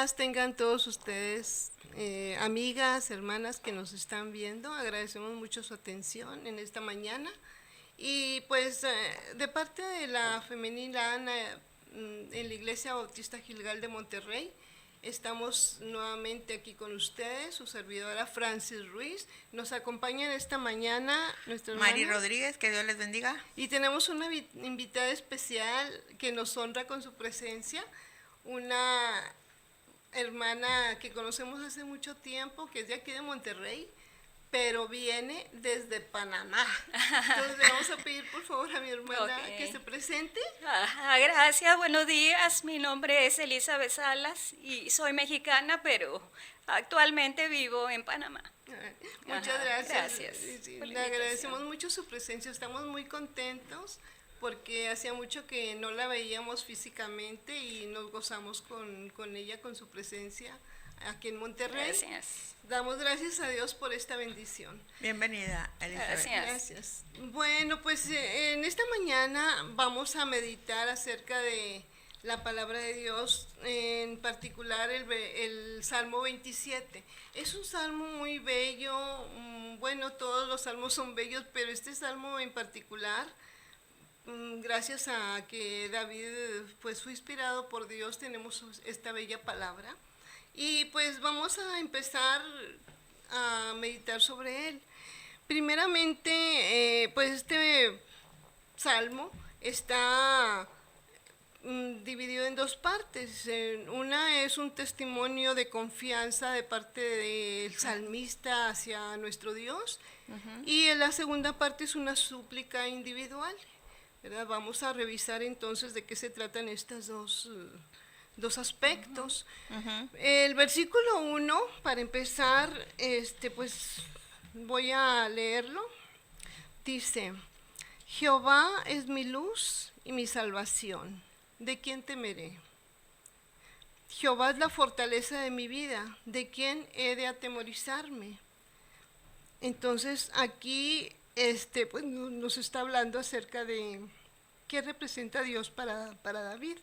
días tengan todos ustedes, amigas, hermanas que nos están viendo. Agradecemos mucho su atención en esta mañana. Y pues de parte de la femenina Ana en la Iglesia Bautista Gilgal de Monterrey, estamos nuevamente aquí con ustedes, su servidora Francis Ruiz. Nos acompaña esta mañana nuestra hermana Mari Rodríguez, que Dios les bendiga. Y tenemos una invitada especial que nos honra con su presencia, una hermana que conocemos hace mucho tiempo, que es de aquí de Monterrey, pero viene desde Panamá. Entonces le vamos a pedir por favor a mi hermana que se presente. Gracias, buenos días. Mi nombre es Elizabeth Salas y soy mexicana, pero actualmente vivo en Panamá. Muchas gracias. Gracias. Le agradecemos mucho su presencia, estamos muy contentos porque hacía mucho que no la veíamos físicamente y nos gozamos con ella, con su presencia aquí en Monterrey. Gracias. Damos gracias a Dios por esta bendición. Bienvenida, Elizabeth. Gracias. Bueno, pues en esta mañana vamos a meditar acerca de la palabra de Dios, en particular el Salmo 27. Es un salmo muy bello, bueno, todos los salmos son bellos, pero este salmo en particular, gracias a que David pues fue inspirado por Dios, tenemos esta bella palabra. Y pues vamos a empezar a meditar sobre él. Primeramente, pues este salmo está dividido en dos partes. Una es un testimonio de confianza de parte del salmista hacia nuestro Dios, y en la segunda parte es una súplica individual, ¿verdad? Vamos a revisar entonces de qué se tratan estas dos aspectos. El versículo 1, para empezar, pues voy a leerlo. Dice: Jehová es mi luz y mi salvación, ¿de quién temeré? Jehová es la fortaleza de mi vida, ¿de quién he de atemorizarme? Entonces aquí pues nos está hablando acerca de qué representa Dios para David.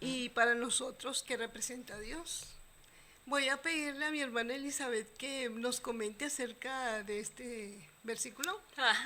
Y para nosotros, ¿qué representa Dios? Voy a pedirle a mi hermana Elizabeth que nos comente acerca de este versículo,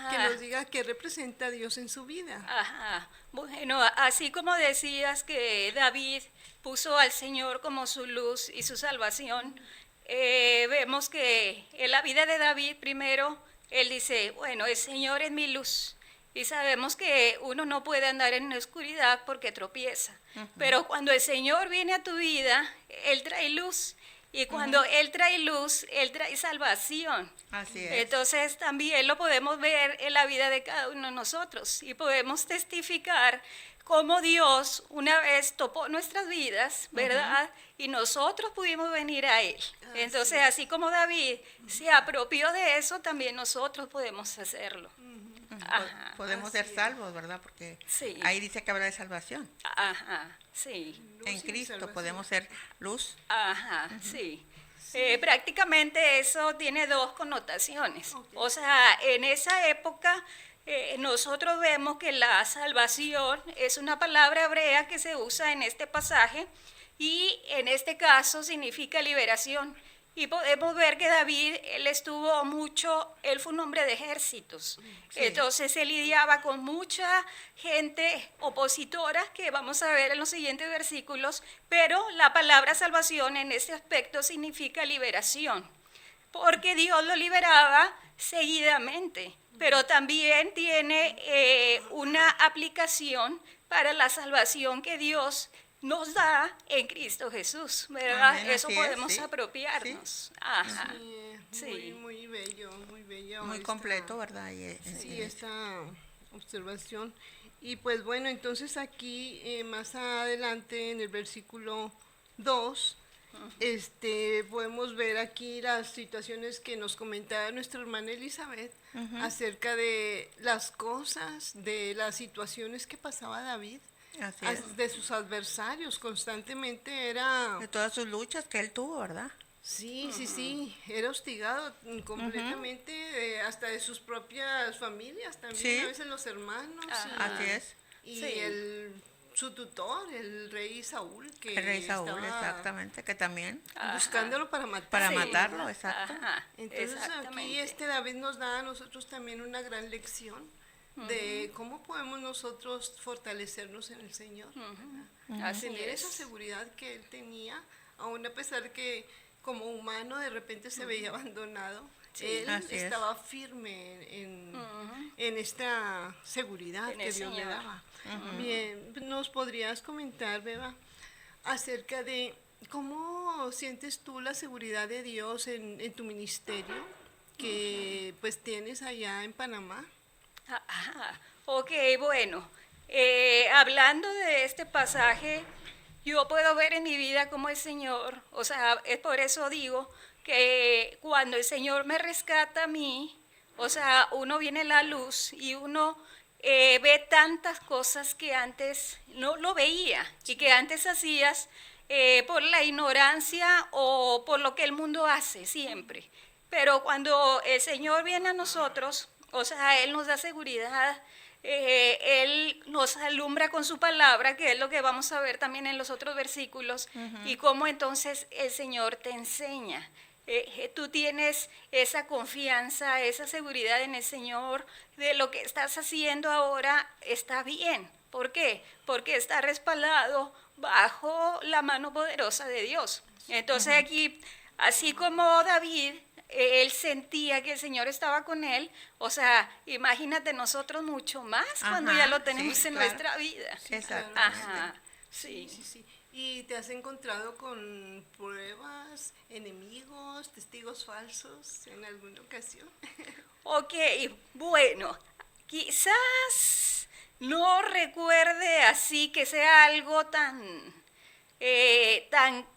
que nos diga qué representa Dios en su vida. Bueno, así como decías que David puso al Señor como su luz y su salvación, vemos que en la vida de David primero, él dice, bueno, el Señor es mi luz. Y sabemos que uno no puede andar en la oscuridad porque tropieza. Pero cuando el Señor viene a tu vida, Él trae luz. Y cuando Él trae luz, Él trae salvación. Así es. Entonces también lo podemos ver en la vida de cada uno de nosotros. Y podemos testificar cómo Dios una vez topó nuestras vidas, ¿verdad? Y nosotros pudimos venir a Él. Entonces, así como David se apropió de eso, también nosotros podemos hacerlo. Podemos ser salvos, ¿verdad? Porque ahí dice que habrá de salvación. Sí. En Cristo podemos ser luz. Sí. Prácticamente eso tiene dos connotaciones. O sea, en esa época nosotros vemos que la salvación es una palabra hebrea que se usa en este pasaje y en este caso significa liberación. Y podemos ver que David, él fue un hombre de ejércitos. Entonces él lidiaba con mucha gente opositora, que vamos a ver en los siguientes versículos, pero la palabra salvación en este aspecto significa liberación, porque Dios lo liberaba seguidamente, pero también tiene una aplicación para la salvación que Dios nos da en Cristo Jesús, ¿verdad? Amén, eso podemos sí. apropiarnos. Sí, muy bello, muy bello. Muy completo, ¿verdad? Esta observación. Y pues bueno, entonces aquí más adelante en el versículo 2, podemos ver aquí las situaciones que nos comentaba nuestra hermana Elizabeth acerca de las cosas, de las situaciones que pasaba David. De sus adversarios, constantemente era... De todas sus luchas que él tuvo, ¿verdad? Sí, era hostigado completamente, hasta de sus propias familias también, a veces los hermanos. Así es. Y su tutor, el rey Saúl, que el rey Saúl, exactamente, que también buscándolo para matarlo. Para matarlo, exacto. Entonces aquí David nos da a nosotros también una gran lección de cómo podemos nosotros fortalecernos en el Señor. Tener esa seguridad que él tenía, aún a pesar que como humano de repente se veía abandonado. Él estaba firme en esta seguridad que Dios le daba. Bien, ¿nos podrías comentar, Beba, acerca de cómo sientes tú la seguridad de Dios en tu ministerio que pues tienes allá en Panamá? Ok, bueno, hablando de este pasaje, yo puedo ver en mi vida cómo el Señor, o sea, es por eso digo que cuando el Señor me rescata a mí, o sea, uno viene a la luz y uno ve tantas cosas que antes no lo veía y que antes hacías por la ignorancia o por lo que el mundo hace siempre. Pero cuando el Señor viene a nosotros, o sea, Él nos da seguridad, Él nos alumbra con su palabra, que es lo que vamos a ver también en los otros versículos, y cómo entonces el Señor te enseña. Tú tienes esa confianza, esa seguridad en el Señor, de lo que estás haciendo ahora está bien. ¿Por qué? Porque está respaldado bajo la mano poderosa de Dios. Entonces aquí, así como David, él sentía que el Señor estaba con él, o sea, imagínate nosotros mucho más cuando ya lo tenemos en nuestra vida. Exacto. Sí. ¿Y te has encontrado con pruebas, enemigos, testigos falsos en alguna ocasión? Ok, bueno, quizás no recuerde así que sea algo tan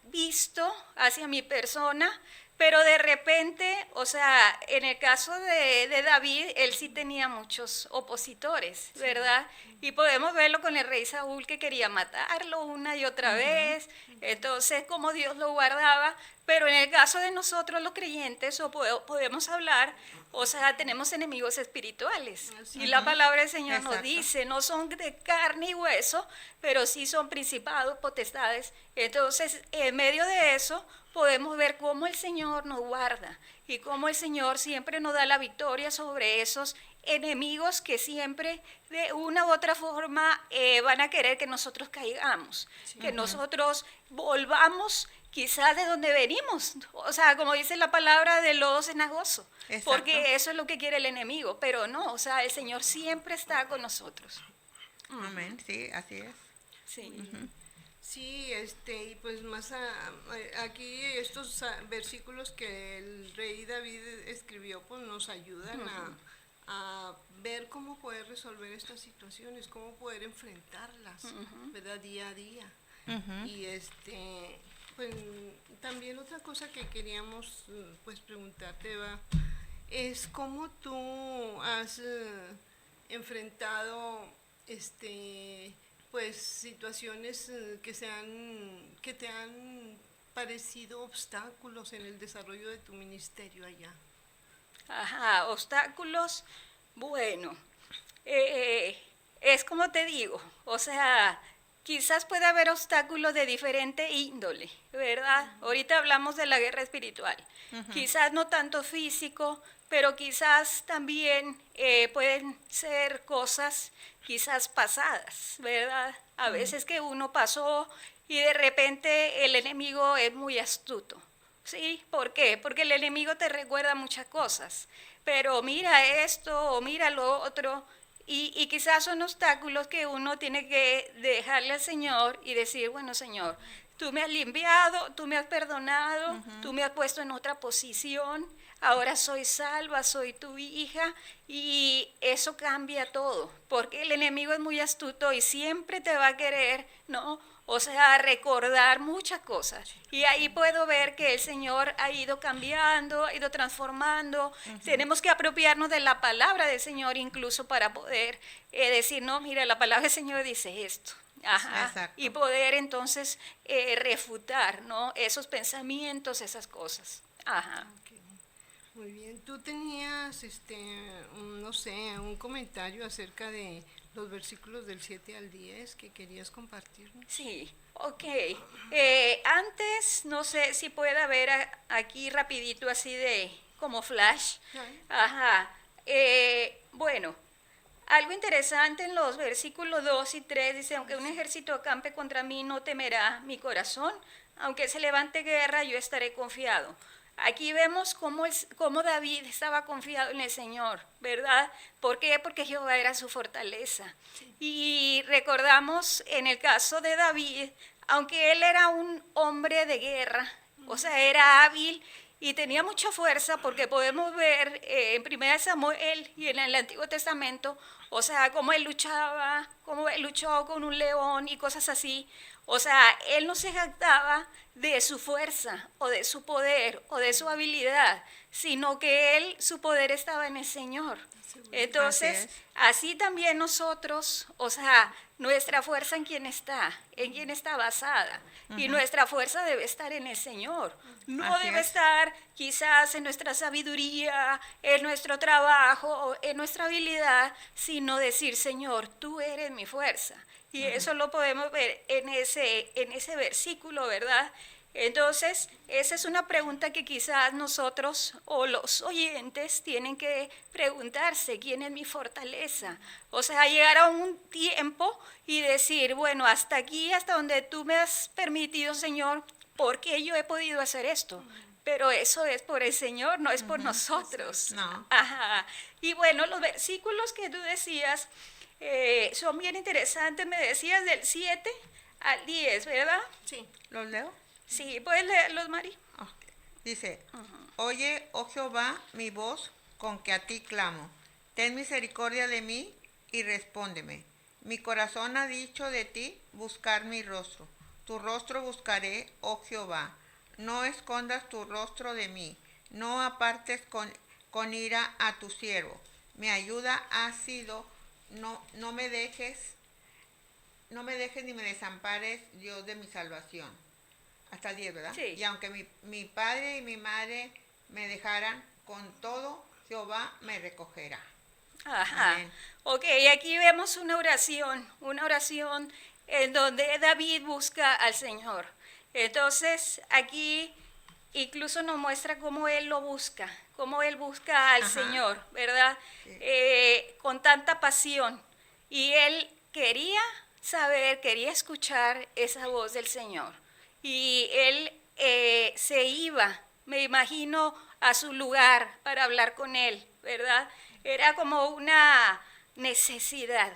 visto hacia mi persona, pero de repente, o sea, en el caso de David, él sí tenía muchos opositores, ¿verdad? Y podemos verlo con el rey Saúl, que quería matarlo una y otra vez, entonces cómo Dios lo guardaba, pero en el caso de nosotros los creyentes, podemos hablar, o sea, tenemos enemigos espirituales, y la palabra del Señor nos dice, no son de carne y hueso, pero sí son principados, potestades, entonces en medio de eso, podemos ver cómo el Señor nos guarda y cómo el Señor siempre nos da la victoria sobre esos enemigos que siempre de una u otra forma van a querer que nosotros caigamos, que nosotros volvamos quizás de donde venimos, o sea, como dice la palabra, de lodo cenagoso, porque eso es lo que quiere el enemigo, pero no, o sea, el Señor siempre está con nosotros. Amén, sí, así es. Sí. Sí, y pues más aquí estos versículos que el rey David escribió, pues nos ayudan a ver cómo poder resolver estas situaciones, cómo poder enfrentarlas, ¿verdad? Día a día. Y pues también otra cosa que queríamos pues preguntarte, Eva, es cómo tú has enfrentado pues situaciones que te han parecido obstáculos en el desarrollo de tu ministerio allá. Obstáculos, bueno, es como te digo, o sea, quizás puede haber obstáculos de diferente índole, ¿verdad? Ahorita hablamos de la guerra espiritual, quizás no tanto físico, pero quizás también pueden ser cosas quizás pasadas, ¿verdad? A veces que uno pasó y de repente el enemigo es muy astuto, ¿sí? ¿Por qué? Porque el enemigo te recuerda muchas cosas, pero mira esto o mira lo otro, y quizás son obstáculos que uno tiene que dejarle al Señor y decir, bueno, Señor, tú me has limpiado, tú me has perdonado, tú me has puesto en otra posición, ahora soy salva, soy tu hija, y eso cambia todo, porque el enemigo es muy astuto y siempre te va a querer, ¿no? O sea, recordar muchas cosas. Y ahí puedo ver que el Señor ha ido cambiando, ha ido transformando. Tenemos que apropiarnos de la palabra del Señor incluso para poder decir, no, mira, la palabra del Señor dice esto. Y poder entonces refutar, ¿no? Esos pensamientos, esas cosas. Okay. Muy bien. Tú tenías, no sé, un comentario acerca de los versículos del 7 al 10 que querías compartirnos. Sí, ok. Antes, no sé si pueda ver aquí rapidito así de como flash. Ajá. Bueno, algo interesante en los versículos 2 y 3 dice, aunque un ejército acampe contra mí, no temerá mi corazón, aunque se levante guerra, yo estaré confiado. Aquí vemos cómo David estaba confiado en el Señor, ¿verdad? ¿Por qué? Porque Jehová era su fortaleza. Y recordamos en el caso de David, aunque él era un hombre de guerra, o sea, era hábil y tenía mucha fuerza, porque podemos ver en 1 Samuel y en el Antiguo Testamento, o sea, cómo él luchó con un león y cosas así. O sea, él no se jactaba de su fuerza o de su poder o de su habilidad, sino que su poder estaba en el Señor. Entonces, así también nosotros, o sea, nuestra fuerza en quién está basada. Y nuestra fuerza debe estar en el Señor. No debe estar quizás en nuestra sabiduría, en nuestro trabajo, en nuestra habilidad, sino decir, Señor, tú eres mi fuerza. Y eso lo podemos ver en ese versículo, ¿verdad? Entonces, esa es una pregunta que quizás nosotros o los oyentes tienen que preguntarse, ¿quién es mi fortaleza? O sea, llegar a un tiempo y decir, bueno, hasta aquí, hasta donde tú me has permitido, Señor, ¿por qué yo he podido hacer esto? Pero eso es por el Señor, no es por nosotros. No. Ajá. Y bueno, los versículos que tú decías son bien interesantes, me decías del 7 al 10, ¿verdad? Sí. ¿Los leo? Sí, ¿puedes leerlos, Mari? Okay. Dice, oye, oh Jehová, mi voz con que a ti clamo. Ten misericordia de mí y respóndeme. Mi corazón ha dicho de ti, buscar mi rostro. Tu rostro buscaré, oh Jehová. No escondas tu rostro de mí. No apartes con ira a tu siervo. Mi ayuda ha sido, no me dejes ni me desampares, Dios de mi salvación. Hasta el 10, ¿verdad? Sí. Y aunque mi padre y mi madre me dejaran, con todo Jehová me recogerá. Ajá. Amén. Ok, aquí vemos una oración en donde David busca al Señor. Entonces, aquí incluso nos muestra cómo él lo busca, cómo él busca al Señor, ¿verdad? Sí. Con tanta pasión. Y él quería escuchar esa voz del Señor. Y él se iba, me imagino, a su lugar para hablar con él, ¿verdad? Era como una necesidad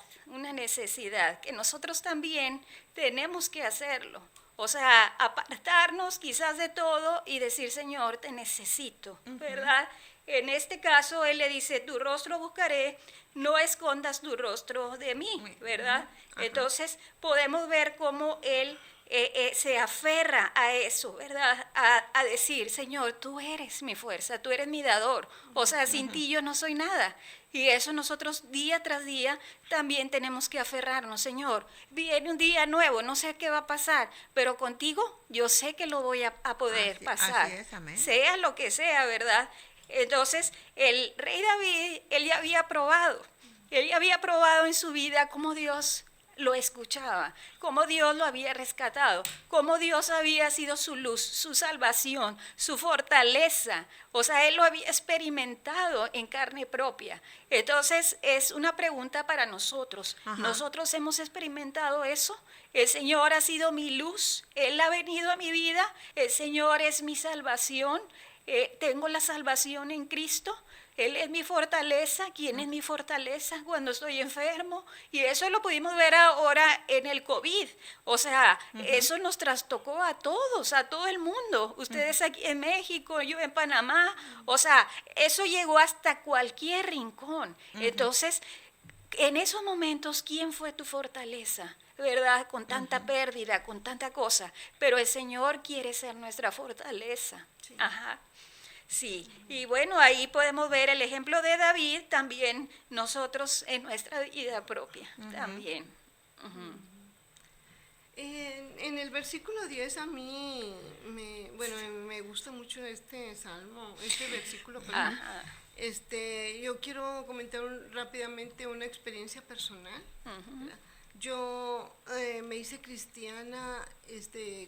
que nosotros también tenemos que hacerlo. O sea, apartarnos quizás de todo y decir, Señor, te necesito, ¿verdad? En este caso, él le dice, tu rostro buscaré, no escondas tu rostro de mí, ¿verdad? Entonces, podemos ver cómo él se aferra a eso, ¿verdad? A decir, Señor, tú eres mi fuerza, tú eres mi dador. O sea, sin ti yo no soy nada. Y eso nosotros día tras día también tenemos que aferrarnos. Señor, viene un día nuevo, no sé qué va a pasar, pero contigo yo sé que lo voy a poder pasar. Así es, amén. Sea lo que sea, ¿verdad? Entonces, el rey David, él ya había probado en su vida cómo Dios lo escuchaba, cómo Dios lo había rescatado, cómo Dios había sido su luz, su salvación, su fortaleza. O sea, él lo había experimentado en carne propia. Entonces, es una pregunta para nosotros. ¿Nosotros hemos experimentado eso? El Señor ha sido mi luz, Él ha venido a mi vida, el Señor es mi salvación, tengo la salvación en Cristo. Él es mi fortaleza. ¿Quién es mi fortaleza cuando estoy enfermo? Y eso lo pudimos ver ahora en el COVID. O sea, eso nos trastocó a todos, a todo el mundo. Ustedes aquí en México, yo en Panamá. O sea, eso llegó hasta cualquier rincón. Entonces, en esos momentos, ¿quién fue tu fortaleza? ¿Verdad? Con tanta pérdida, con tanta cosa. Pero el Señor quiere ser nuestra fortaleza. Sí. Ajá. Sí, y bueno, ahí podemos ver el ejemplo de David, también nosotros en nuestra vida propia, también. En el versículo 10 a mí me gusta mucho este salmo, este versículo, Yo quiero comentar rápidamente una experiencia personal. ¿Verdad? Yo me hice cristiana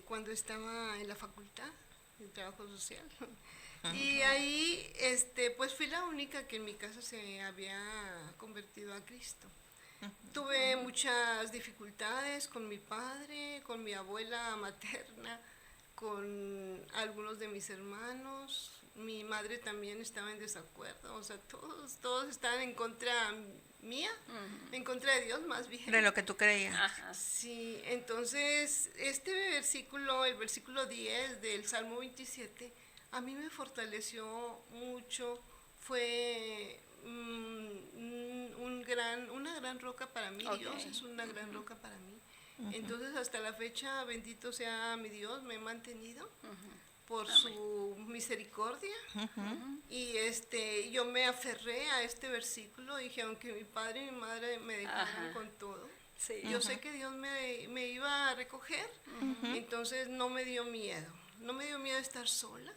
cuando estaba en la facultad de trabajo social. Y ahí pues fui la única que en mi casa se había convertido a Cristo. Tuve muchas dificultades con mi padre, con mi abuela materna, con algunos de mis hermanos. Mi madre también estaba en desacuerdo, o sea, todos estaban en contra mía, en contra de Dios más bien. De lo que tú creías. Ajá. Sí, entonces este versículo, el versículo 10 del Salmo 27, a mí me fortaleció mucho, fue una gran roca para mí. Ok. Dios es una gran roca para mí. Entonces hasta la fecha, bendito sea mi Dios, me he mantenido por su misericordia. Y yo me aferré a este versículo, dije, aunque mi padre y mi madre me dejaran con todo, Sí. yo sé que Dios me iba a recoger. Entonces no me dio miedo estar sola.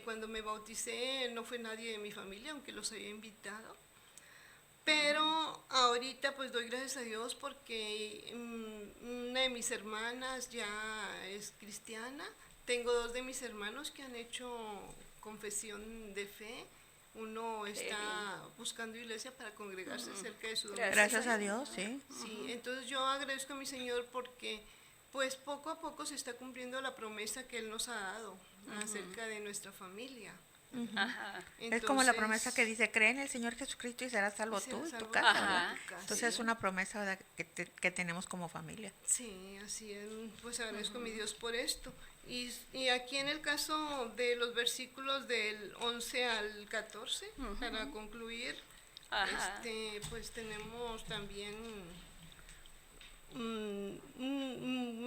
Cuando me bauticé no fue nadie de mi familia, aunque los había invitado. Pero ahorita pues doy gracias a Dios porque una de mis hermanas ya es cristiana. Tengo 2 de mis hermanos que han hecho confesión de fe. Uno está buscando iglesia para congregarse cerca de su domicilio. Gracias a Dios, sí. Sí, entonces yo agradezco a mi Señor porque pues poco a poco se está cumpliendo la promesa que Él nos ha dado acerca de nuestra familia. Ajá. Es como la Entonces, promesa que dice, cree en el Señor Jesucristo y serás salvo serás tú y tu salvo casa. Ajá. ¿verdad? tu casa. Entonces es Sí. una promesa, ¿verdad?, que tenemos como familia. Sí, así es. Pues agradezco a mi Dios por esto. Y aquí en el caso de los versículos del 11 al 14, para concluir, Ajá. pues tenemos también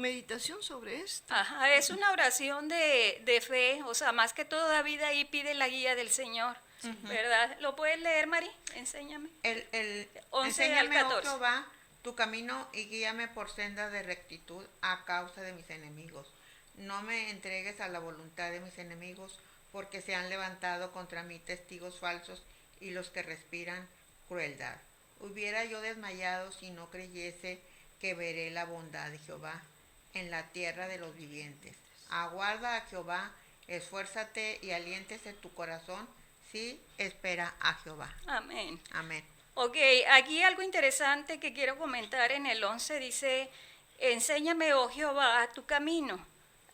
meditación sobre esto. Ajá, es una oración de fe, o sea, más que todo David ahí pide la guía del Señor, ¿verdad? ¿Lo puedes leer, Mari? Enséñame. 11 al Enséñame, oh 14. Jehová, tu camino y guíame por sendas de rectitud a causa de mis enemigos. No me entregues a la voluntad de mis enemigos, porque se han levantado contra mí testigos falsos y los que respiran crueldad. Hubiera yo desmayado si no creyese que veré la bondad de Jehová en la tierra de los vivientes. Aguarda a Jehová, esfuérzate y aliéntese tu corazón, sí, espera a Jehová. Amén. Amén. Ok, aquí algo interesante que quiero comentar en el 11 dice, enséñame, oh Jehová, tu camino.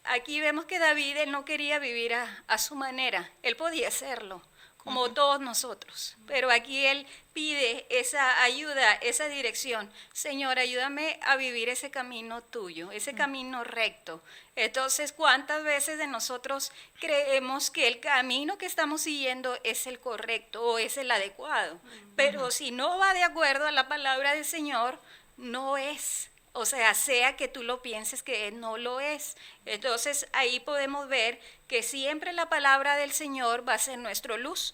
Aquí vemos que David él no quería vivir a su manera, él podía hacerlo, como todos nosotros, pero aquí él pide esa ayuda, esa dirección. Señor, ayúdame a vivir ese camino tuyo, ese camino recto. Entonces, ¿cuántas veces de nosotros creemos que el camino que estamos siguiendo es el correcto o es el adecuado? Pero si no va de acuerdo a la palabra del Señor, no es. O sea que tú lo pienses que no lo es. Entonces ahí podemos ver que siempre la palabra del Señor va a ser nuestra luz.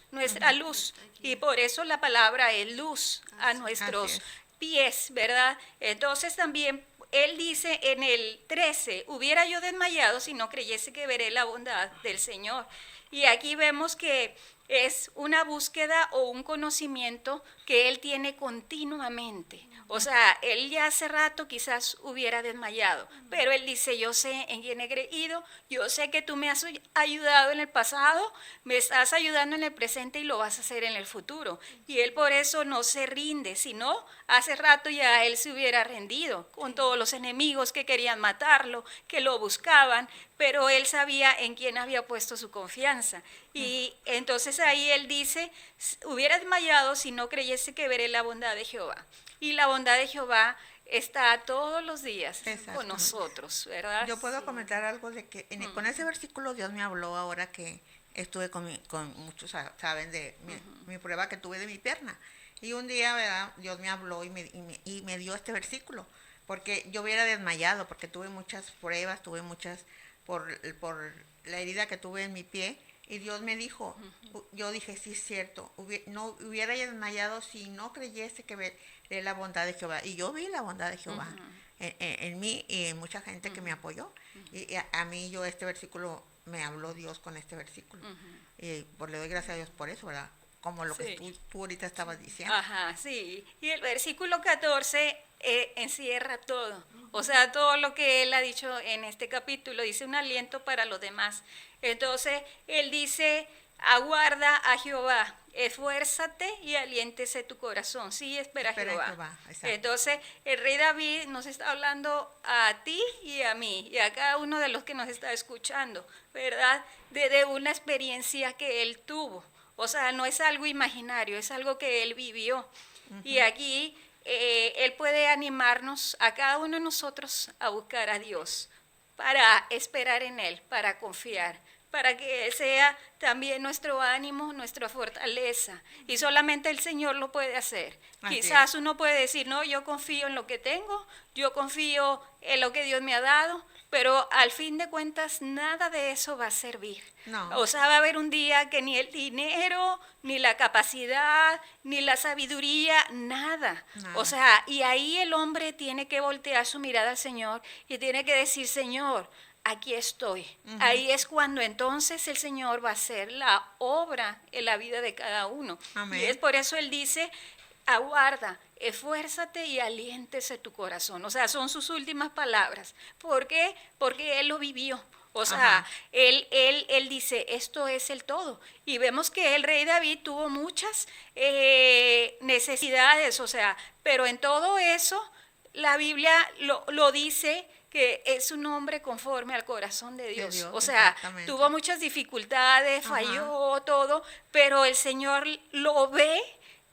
Y por eso la palabra es luz a nuestros pies, ¿verdad? Entonces también él dice en el 13, hubiera yo desmayado si no creyese que veré la bondad del Señor. Y aquí vemos que es una búsqueda o un conocimiento que él tiene continuamente. O sea, él ya hace rato quizás hubiera desmayado, pero él dice, yo sé en quién he creído, yo sé que tú me has ayudado en el pasado, me estás ayudando en el presente y lo vas a hacer en el futuro. Y él por eso no se rinde, sino hace rato ya él se hubiera rendido con todos los enemigos que querían matarlo, que lo buscaban, pero él sabía en quién había puesto su confianza. Y entonces ahí él dice, hubiera desmayado si no creyese que veré la bondad de Jehová. Y la bondad de Jehová está todos los días con nosotros, ¿verdad? Yo puedo comentar algo de que con ese versículo Dios me habló ahora que estuve con muchos, saben, de mi prueba que tuve de mi pierna. Y un día, ¿verdad?, Dios me habló y me dio este versículo, porque yo hubiera desmayado, porque tuve muchas pruebas, tuve muchas por la herida que tuve en mi pie. Y Dios me dijo, yo dije, sí es cierto, no hubiera desmayado si no creyese que veré la bondad de Jehová. Y yo vi la bondad de Jehová en mí y en mucha gente que me apoyó. Y a mí este versículo, me habló Dios con este versículo. Y pues le doy gracias a Dios por eso, ¿verdad? como lo Sí. que tú ahorita estabas diciendo. Ajá, sí. Y el versículo 14 encierra todo. O sea, todo lo que él ha dicho en este capítulo, dice un aliento para los demás. Entonces, él dice, aguarda a Jehová, esfuérzate y aliéntese tu corazón. Sí, espera a Espera a Jehová. Jehová, exacto. Entonces, el rey David nos está hablando a ti y a mí, y a cada uno de los que nos está escuchando, ¿verdad? De una experiencia que él tuvo. O sea, no es algo imaginario, es algo que él vivió. Y aquí él puede animarnos a cada uno de nosotros a buscar a Dios, para esperar en Él, para confiar, para que Él sea también nuestro ánimo, nuestra fortaleza. Y solamente el Señor lo puede hacer. Así Quizás es. uno puede decir, no, yo confío en lo que tengo, yo confío en lo que Dios me ha dado, pero al fin de cuentas nada de eso va a servir. No. O sea, va a haber un día que ni el dinero, ni la capacidad, ni la sabiduría, nada. Nada. O sea, y ahí el hombre tiene que voltear su mirada al Señor y tiene que decir, Señor, aquí estoy. Ahí es cuando entonces el Señor va a hacer la obra en la vida de cada uno. Amén. Y es por eso Él dice, aguarda, esfuérzate y aliéntese tu corazón. O sea, son sus últimas palabras. ¿Por qué? Porque Él lo vivió. O sea, Ajá. él dice, esto es el todo. Y vemos que el rey David tuvo muchas necesidades, o sea, pero en todo eso la Biblia lo dice que es un hombre conforme al corazón de Dios. Dios, O sea, exactamente. tuvo muchas dificultades, Ajá. falló todo, pero el Señor lo ve.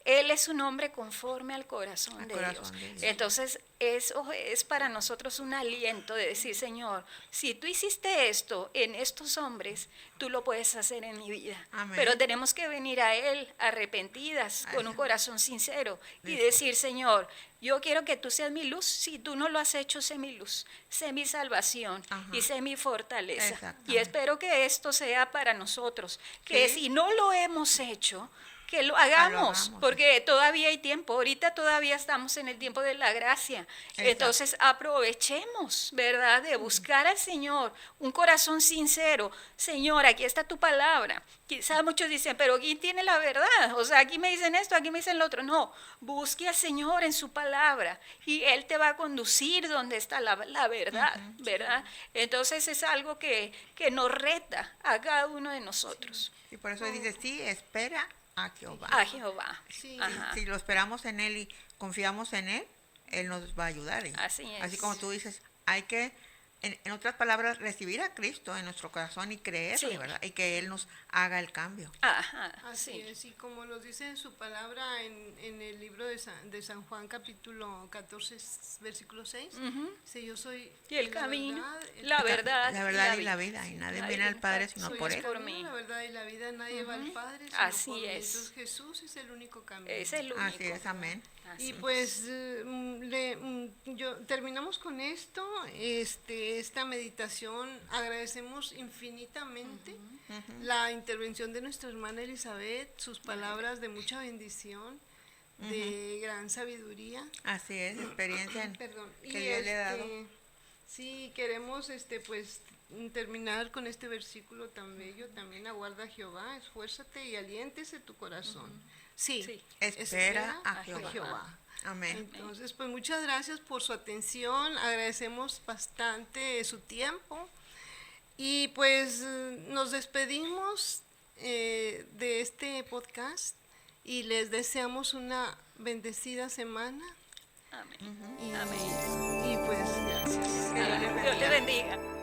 Él es un hombre conforme al corazón, Al de, corazón Dios. de Dios. Entonces, eso es para nosotros un aliento de decir, Señor, si tú hiciste esto en estos hombres, tú lo puedes hacer en mi vida. Amén. Pero tenemos que venir a Él arrepentidas, con un Ajá. corazón sincero y Listo. decir, Señor, yo quiero que tú seas mi luz. Si tú no lo has hecho, sé mi luz, sé mi salvación Ajá. y sé mi fortaleza. Exactamente. Y espero que esto sea para nosotros, que Sí. si no lo hemos hecho, que lo hagamos, hagamos. porque todavía hay tiempo, ahorita todavía estamos en el tiempo de la gracia, Exacto. entonces aprovechemos, ¿verdad?, de buscar al Señor, un corazón sincero. Señor, aquí está tu palabra. Quizás muchos dicen, pero ¿quién tiene la verdad? O sea, aquí me dicen esto, aquí me dicen lo otro. No, busque al Señor en su palabra y Él te va a conducir donde está la verdad, ¿verdad? Entonces es algo que nos reta a cada uno de nosotros. Y por eso dice, sí, espera a Jehová. A Jehová. Sí. Ajá. Si lo esperamos en Él y confiamos en Él nos va a ayudar. Así es. Así como tú dices, hay que, en otras palabras, recibir a Cristo en nuestro corazón y creerle, Sí. ¿verdad? Y que Él nos haga el cambio. Ajá, Así sí. es, y como nos dice en su palabra en el libro de San Juan, capítulo 14, versículo 6, dice, yo soy Y el camino, el la verdad, La verdad y la vida. Y nadie viene al Padre sino soy por el Él. por camino, mí. la verdad y la vida, nadie va al Padre sino Así por mí. es. Entonces Jesús es el único camino. Es el único. Así es, amén. Así Y es. pues terminamos con esto, esta meditación. Agradecemos infinitamente la intervención de nuestra hermana Elizabeth, sus palabras de mucha bendición, de gran sabiduría. Así es, experiencia Perdón. que Dios le ha dado. Sí, queremos pues terminar con este versículo tan bello. También aguarda a Jehová, esfuérzate y aliéntese tu corazón. Sí, Sí. Espera a Jehová. Amén. Entonces, pues muchas gracias por su atención, agradecemos bastante su tiempo y pues nos despedimos de este podcast y les deseamos una bendecida semana Amén. y, Amén. y pues gracias. Dios le bendiga.